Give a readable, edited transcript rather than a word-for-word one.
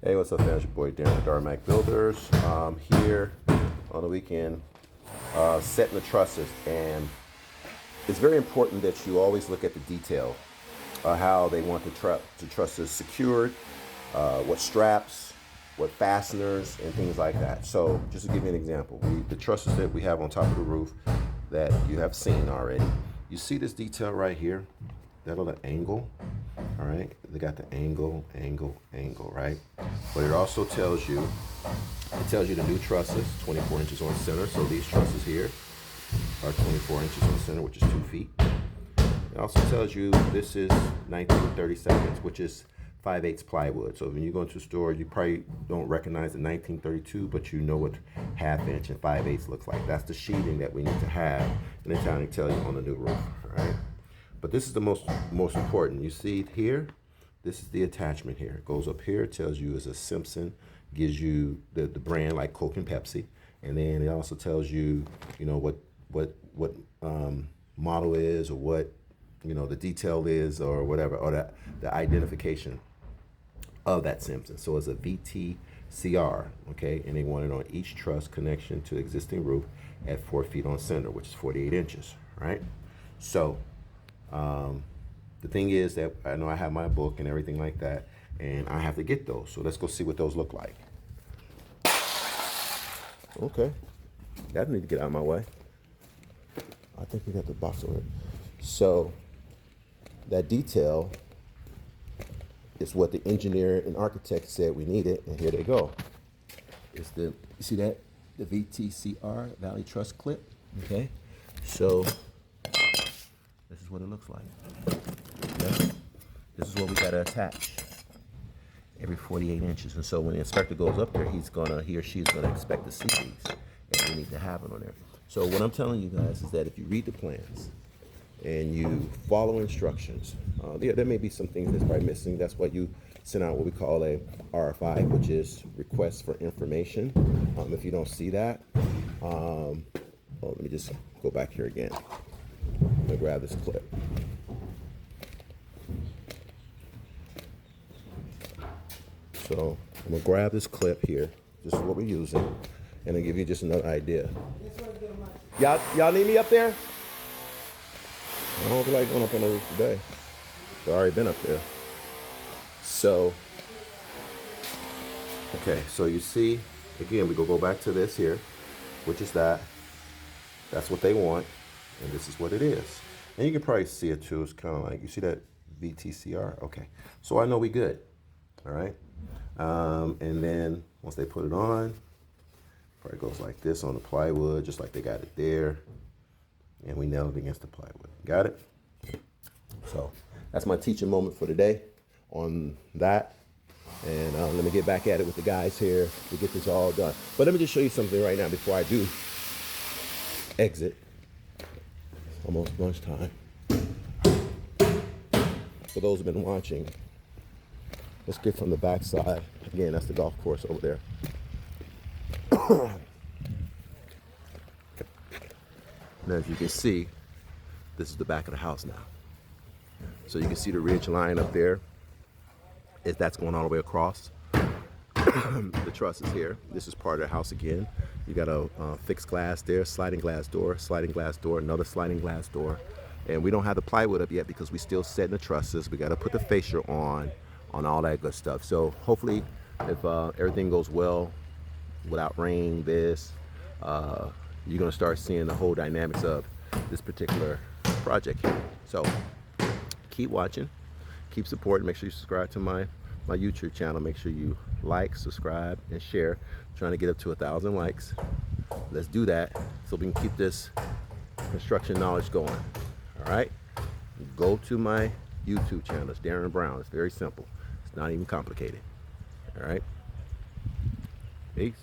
Hey, what's up, fans? Your boy Darren, Darmac Builders. Here on the weekend, setting the trusses, and it's very important that you always look at the detail, how they want the trusses secured, what straps, what fasteners, and things like that. So, just to give you an example, the trusses that we have on top of the roof that you have seen already. You see this detail right here, that little angle. All right, they got the angle, right? But it also tells you, the new trusses, 24 inches on center. So these trusses here are 24 inches on center, which is 2 feet. It also tells you this is 1932, which is 5/8 plywood. So when you go into a store, you probably don't recognize the 1932, but you know what 1/2 inch and 5/8 looks like. That's the sheathing that we need to have, and it's trying to tell you on the new roof, all right? But this is the most important. You see here, this is the attachment here. It goes up here, it tells you it's a Simpson, gives you the brand like Coke and Pepsi. And then it also tells you, what model is, or what, the detail is, or whatever, or the identification of that Simpson. So it's a VTCR, okay? And they want it on each truss connection to existing roof at 4 feet on center, which is 48 inches, right? So, the thing is that I know I have my book and everything like that, and I have to get those. So let's go see what those look like. Okay, that need to get out of my way. I think we got the box over it. So that detail is what the engineer and architect said we needed, and here they go. It's you see that? The VTCR Valley Truss Clip, okay? So this is what it looks like. Okay? This is what we gotta attach every 48 inches. And so when the inspector goes up there, he or she is gonna expect to see these, and we need to have it on there. So what I'm telling you guys is that if you read the plans and you follow instructions, there may be some things that's probably missing. That's why you send out what we call a RFI, which is request for information. If you don't see that, let me just go back here again. I'm gonna grab this clip. So I'm gonna grab this clip here. This is what we're using, and I'll give you just another idea. Y'all need me up there? I don't feel like going up on the roof today. I've already been up there. So, okay, so you see, again, we go back to this here, which is that. That's what they want, and this is what it is. And you can probably see it too. It's kind of like, you see that VTCR? Okay, so I know we good, all right? And then once they put it on, probably goes like this on the plywood, just like they got it there. And we nail it against the plywood. Got it? So that's my teaching moment for today on that. And let me get back at it with the guys here to get this all done. But let me just show you something right now before I do exit. Almost lunchtime. For those who've been watching, let's get from the back side. Again, that's the golf course over there. Now, as you can see, this is the back of the house now. So you can see the ridge line up there. That's going all the way across. The truss is here. This is part of the house again. You got a fixed glass there, sliding glass door, another sliding glass door. And we don't have the plywood up yet because we still setting the trusses. We got to put the fascia on all that good stuff. So hopefully, if everything goes well, without rain, you're going to start seeing the whole dynamics of this particular project here. So keep watching, keep supporting. Make sure you subscribe to my YouTube channel. Make sure you like, subscribe, and share. I'm trying to get up to 1,000 likes. Let's do that so we can keep this construction knowledge going. All right? Go to my YouTube channel. It's Darren Brown. It's very simple. It's not even complicated. All right? Peace.